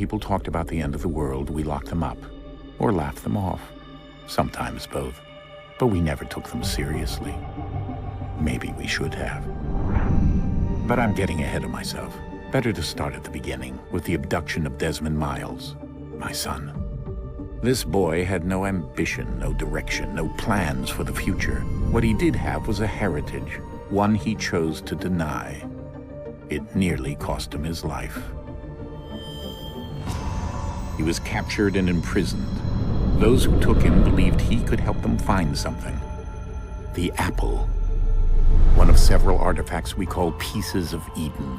people talked about the end of the world, we locked them up, or laughed them off. Sometimes both. But we never took them seriously. Maybe we should have. But I'm getting ahead of myself. Better to start at the beginning, with the abduction of Desmond Miles, my son. This boy had no ambition, no direction, no plans for the future. What he did have was a heritage, one he chose to deny. It nearly cost him his life. He was captured and imprisoned. Those who took him believed he could help them find something. The apple. One of several artifacts we call pieces of Eden.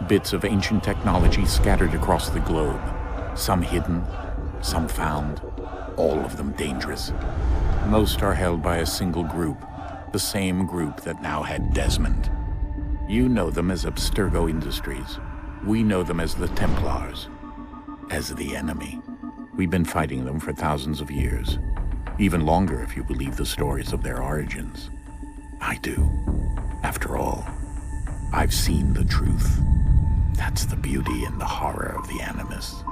Bits of ancient technology scattered across the globe. Some hidden, some found, all of them dangerous. Most are held by a single group, the same group that now had Desmond. You know them as Abstergo Industries. We know them as the Templars, as the enemy. We've been fighting them for thousands of years, even longer if you believe the stories of their origins. I do. After all, I've seen the truth. That's the beauty and the horror of the Animus.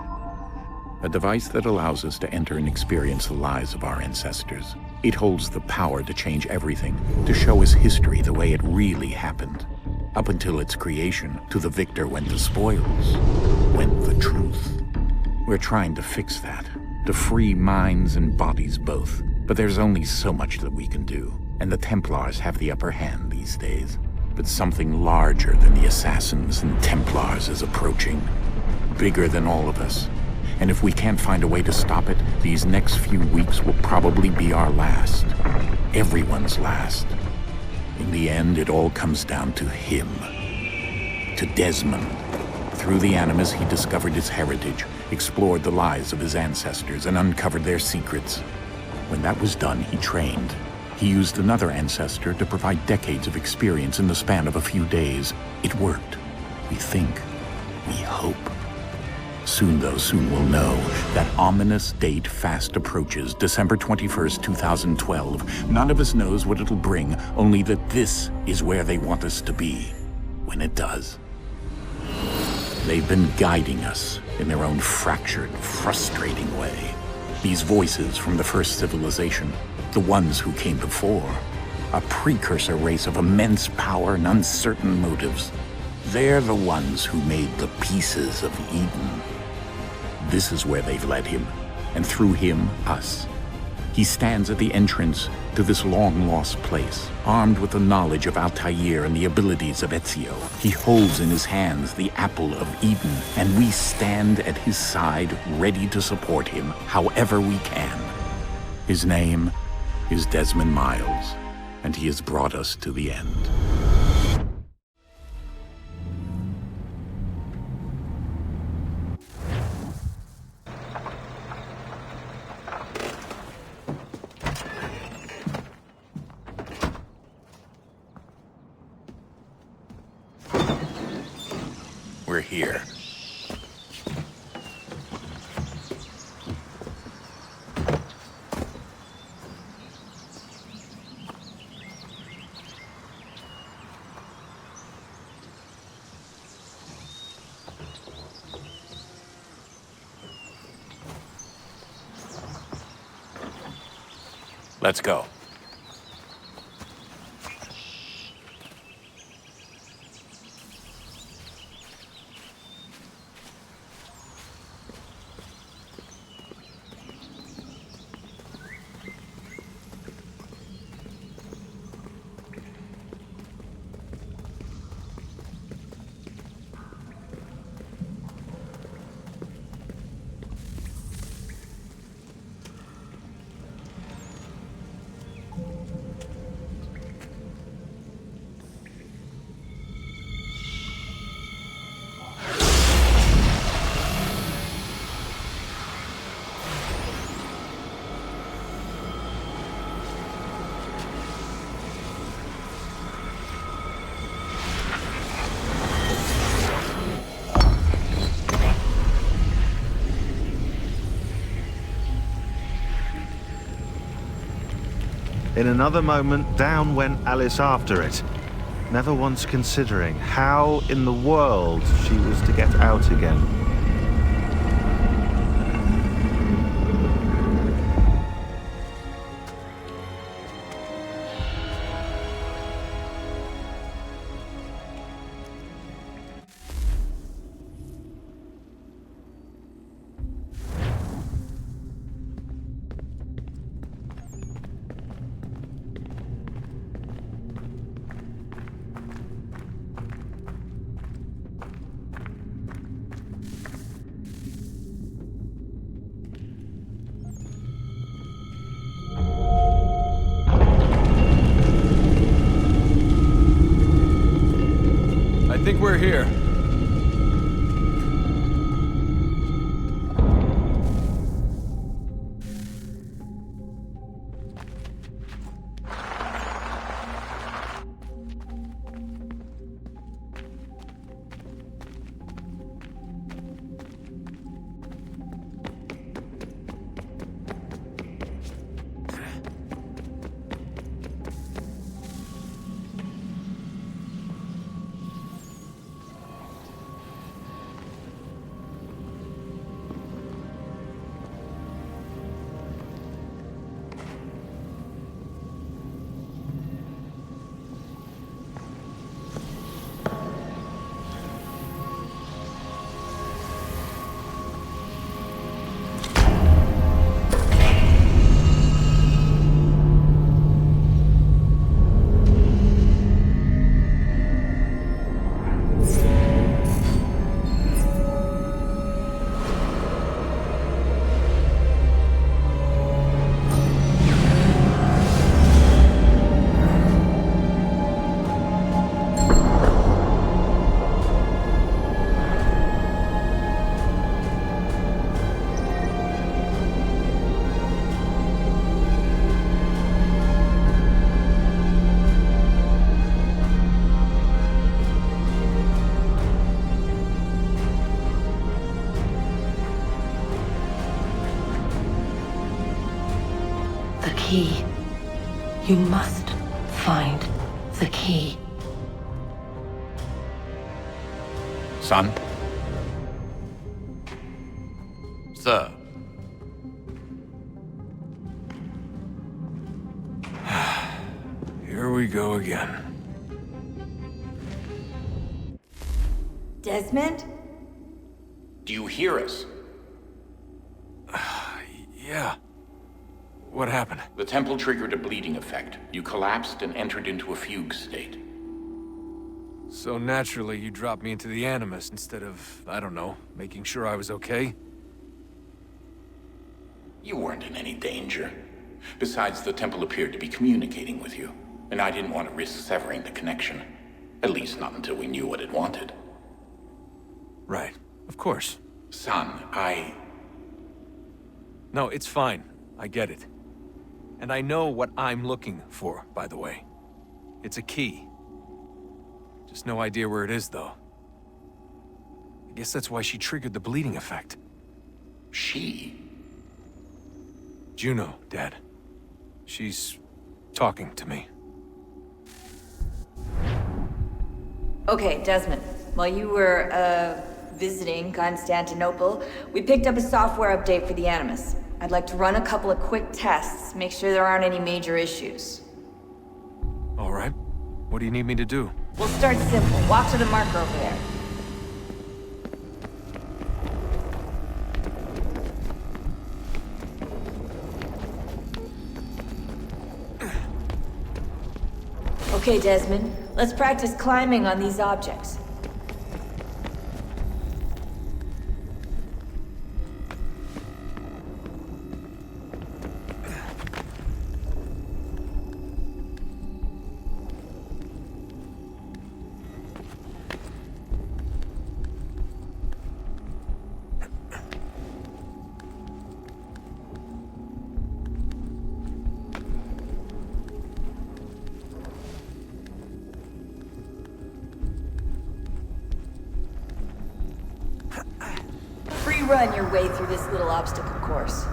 A device that allows us to enter and experience the lives of our ancestors. It holds the power to change everything, to show us history the way it really happened. Up until its creation, to the victor went the spoils, went the truth. We're trying to fix that, to free minds and bodies both. But there's only so much that we can do, and the Templars have the upper hand these days. But something larger than the Assassins and Templars is approaching, bigger than all of us. And if we can't find a way to stop it, these next few weeks will probably be our last. Everyone's last. In the end, it all comes down to him. To Desmond. Through the Animus, he discovered his heritage, explored the lives of his ancestors, and uncovered their secrets. When that was done, he trained. He used another ancestor to provide decades of experience in the span of a few days. It worked. We think. We hope. Soon, though, soon we'll know. That ominous date fast approaches, December 21st, 2012. None of us knows what it'll bring, only that this is where they want us to be, when it does. They've been guiding us in their own fractured, frustrating way. These voices from the first civilization, the ones who came before, a precursor race of immense power and uncertain motives. They're the ones who made the pieces of Eden. This is where they've led him, and through him, us. He stands at the entrance to this long-lost place, armed with the knowledge of Altair and the abilities of Ezio. He holds in his hands the apple of Eden, and we stand at his side, ready to support him however we can. His name is Desmond Miles, and he has brought us to the end. We're here. Let's go. In another moment, down went Alice after it, never once considering how in the world she was to get out again. we're here. The key. You must find the key. Son? Sir. Here we go again. Desmond? Do you hear us? Yeah. What happened? The temple triggered a bleeding effect. You collapsed and entered into a fugue state. So naturally, you dropped me into the Animus instead of, I don't know, making sure I was okay? You weren't in any danger. Besides, the temple appeared to be communicating with you, and I didn't want to risk severing the connection. At least not until we knew what it wanted. Right. Of course. Son, No, it's fine. I get it. And I know what I'm looking for, by the way. It's a key. Just no idea where it is, though. I guess that's why she triggered the bleeding effect. She? Juno, Dad. She's talking to me. Okay, Desmond. While you were, visiting Constantinople, we picked up a software update for the Animus. I'd like to run a couple of quick tests, make sure there aren't any major issues. All right. What do you need me to do? We'll start simple. Walk to the marker over there. Okay, Desmond. Let's practice climbing on these objects. Run your way through this little obstacle course.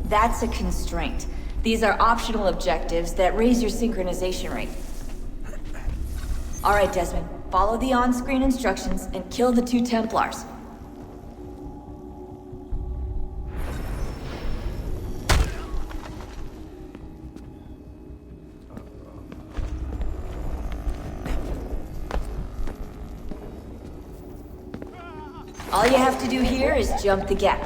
That's a constraint. These are optional objectives that raise your synchronization rate. All right, Desmond. Follow the on-screen instructions and kill the 2 Templars. All you have to do here is jump the gap.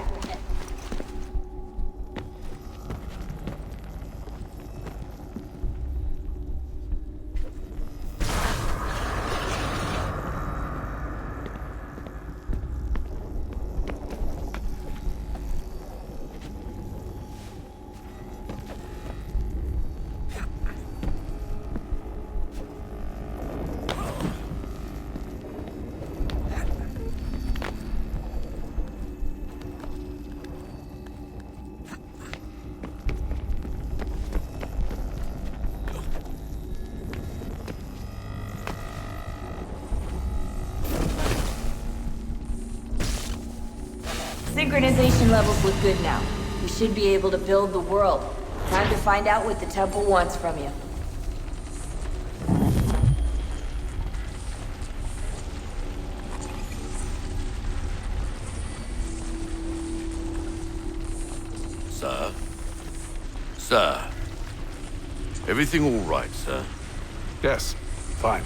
Synchronization levels look good now. We should be able to build the world. Time to find out what the temple wants from you. Sir? Sir? Everything all right, sir? Yes, fine.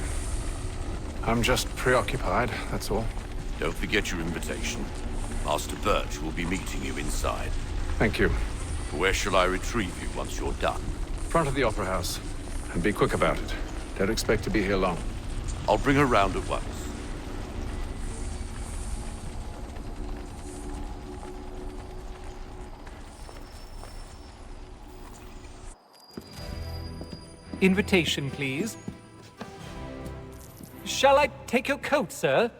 I'm just preoccupied, that's all. Don't forget your invitation. Master Birch will be meeting you inside. Thank you. Where shall I retrieve you once you're done? Front of the Opera House. And be quick about it. Don't expect to be here long. I'll bring her round at once. Invitation, please. Shall I take your coat, sir?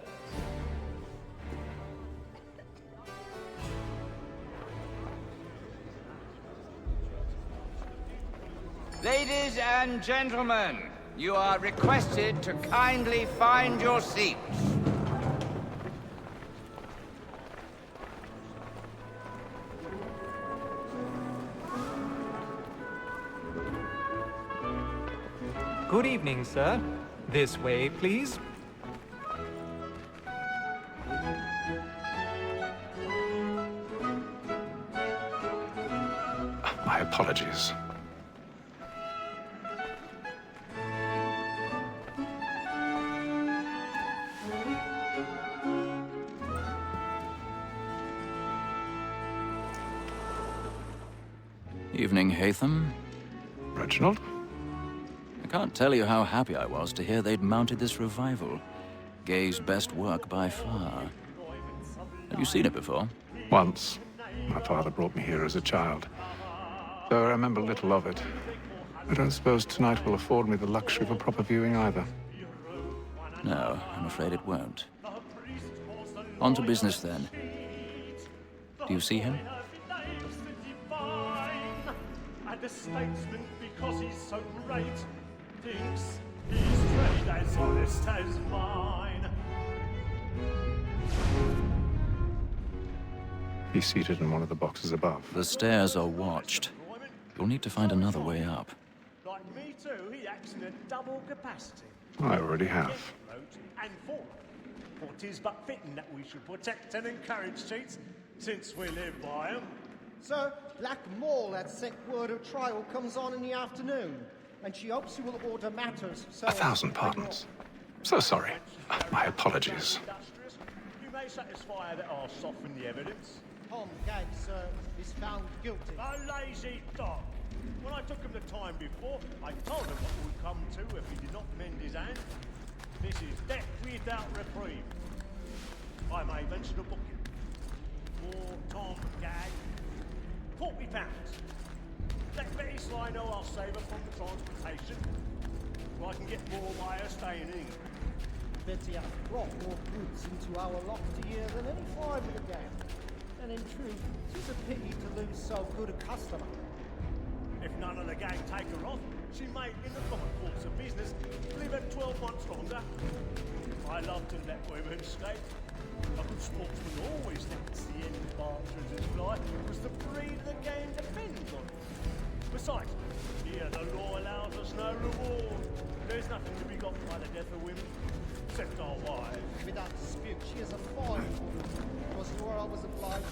Ladies and gentlemen, you are requested to kindly find your seats. Good evening, sir. This way, please. My apologies. Evening, Hatham. Reginald? I can't tell you how happy I was to hear they'd mounted this revival. Gay's best work by far. Have you seen it before? Once. My father brought me here as a child. Though I remember little of it. I don't suppose tonight will afford me the luxury of a proper viewing either. No, I'm afraid it won't. On to business then. Do you see him? And a statesman, because he's so great, thinks his trade as honest as mine. He's seated in one of the boxes above. The stairs are watched. You'll need to find another way up. Like me too, he acts in a double capacity. I already have. And for tis but fitting that we should protect and encourage cheats, since we live by 'em. Sir, Black Mall had sent word of trial comes on in the afternoon, and she hopes you will order matters so... 1,000 pardons. So sorry. My apologies. You may satisfy that I'll soften the evidence. Tom Gag, sir, is found guilty. A lazy dog. When I took him the time before, I told him what would come to if he did not mend his hand. This is death without reprieve. I may venture to book him. For Tom Gag, £40. Let Betty Sly know I'll save her from the transportation, so I can get more by her staying in England. Betty has brought more goods into our loft a year than any 5 in the gang. And in truth, it's a pity to lose so good a customer. If none of the gang take her off, she may, in the common course of business, live her 12 months longer. I love to let women skate. A good sportsman always thinks the end of Bartram's life because the breed of the game depends on it. Besides, here the law allows us no reward. There's nothing to be got by the death of women, except our wives. Without dispute, she is a fine woman. It was to her I was obliged.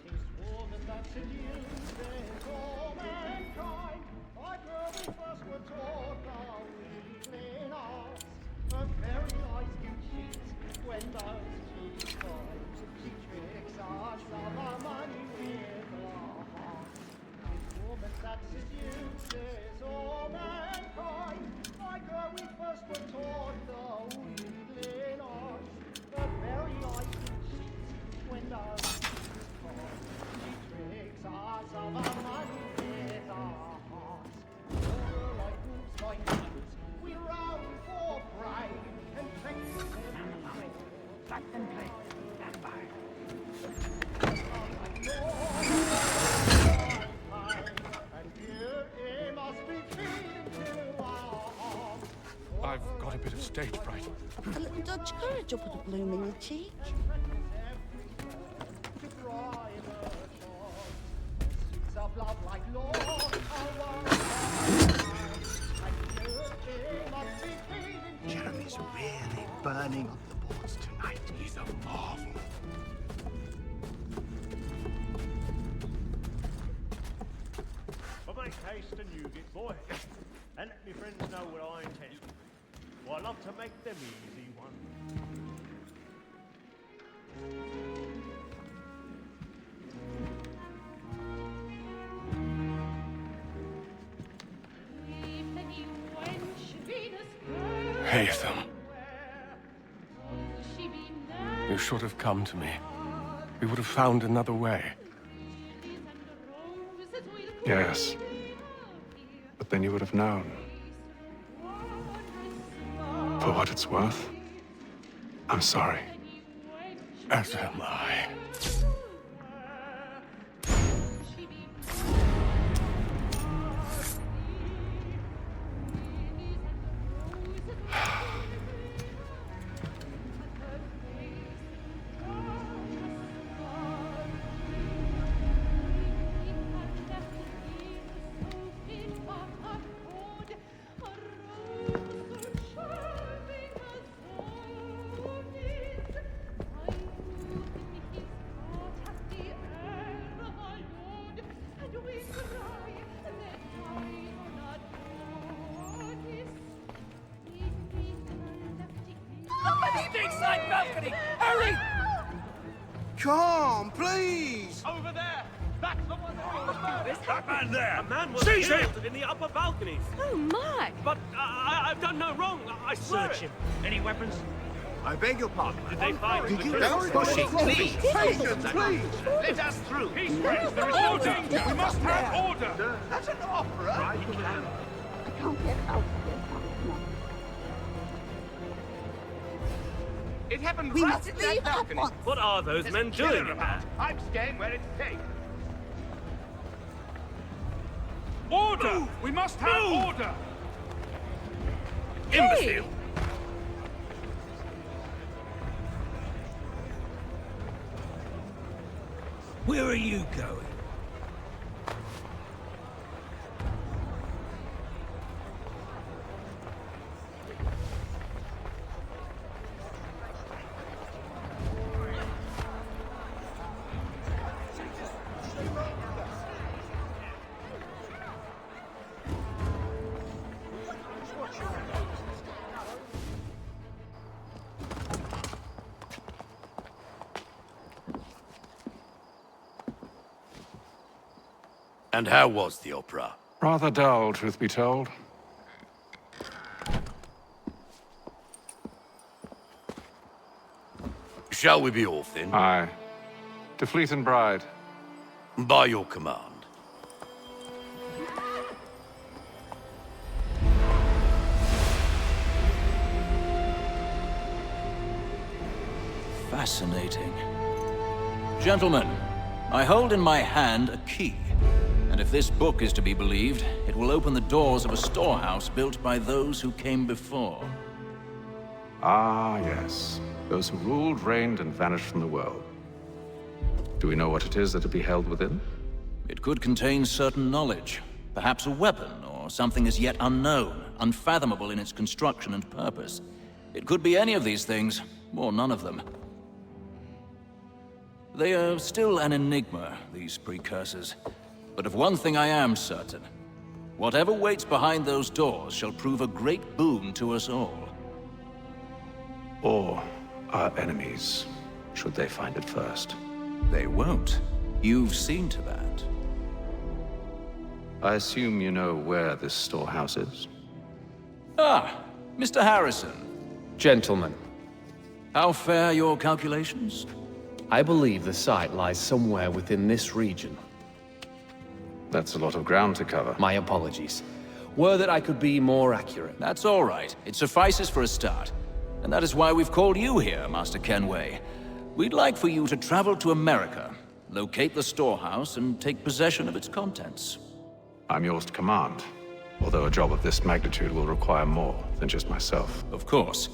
Tis woman that seduces all mankind. Like her we first were taught our weakling arts. A very nice good sheet when those cheap times. She tricks us of our money with our hearts. Tis woman that seduces all mankind. Like her we first were taught the weakling arts. I've got a bit of stage fright. A little Dutch courage will put a bloom in your cheek. Jeremy's really burning up the boards tonight. He's a marvel. But make haste and you get, boy. And let me friends know what I intend. For I love to make them easy ones. Haytham. You should have come to me. We would have found another way. Yes. But then you would have known. For what it's worth, I'm sorry. As am I. Inside balcony! Hurry! Come, please! Over there! That's the one That man there! A man was Seize him! killed in the upper balconies. Oh, my! But I've done no wrong. I swear Search it. him. Any weapons? I beg your pardon. Did they find Did the you killer? pushing? Please! Patience, please! Let us through! Peace, friends. There is no danger. We must have order. That's an opera. I can't get out of this. It happened We right must at leave that at balcony. once. What are those There's men a killer doing? about. I'm staying where it's safe. Order! We must have order! Imbecile! Where are you going? And how was the opera? Rather dull, truth be told. Shall we be off then? Aye. To Fleet and Bride. By your command. Fascinating. Gentlemen, I hold in my hand a key. And if this book is to be believed, it will open the doors of a storehouse built by those who came before. Ah, yes. Those who ruled, reigned, and vanished from the world. Do we know what it is that will be held within? It could contain certain knowledge. Perhaps a weapon, or something as yet unknown, unfathomable in its construction and purpose. It could be any of these things, or none of them. They are still an enigma, these precursors. But of one thing I am certain. Whatever waits behind those doors shall prove a great boon to us all. Or our enemies, should they find it first. They won't. You've seen to that. I assume you know where this storehouse is? Ah, Mr. Harrison. Gentlemen, How fare your calculations? I believe the site lies somewhere within this region. That's a lot of ground to cover. My apologies. Were that I could be more accurate. That's all right. It suffices for a start. And that is why we've called you here, Master Kenway. We'd like for you to travel to America, locate the storehouse, and take possession of its contents. I'm yours to command. Although a job of this magnitude will require more than just myself. Of course.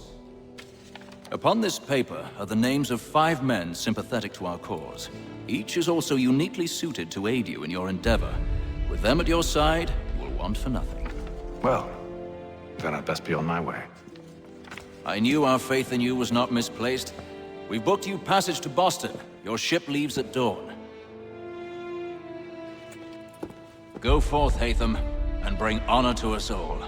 Upon this paper are the names of 5 men sympathetic to our cause. Each is also uniquely suited to aid you in your endeavor. With them at your side, you will want for nothing. Well, then I'd best be on my way. I knew our faith in you was not misplaced. We've booked you passage to Boston. Your ship leaves at dawn. Go forth, Hatham, and bring honor to us all.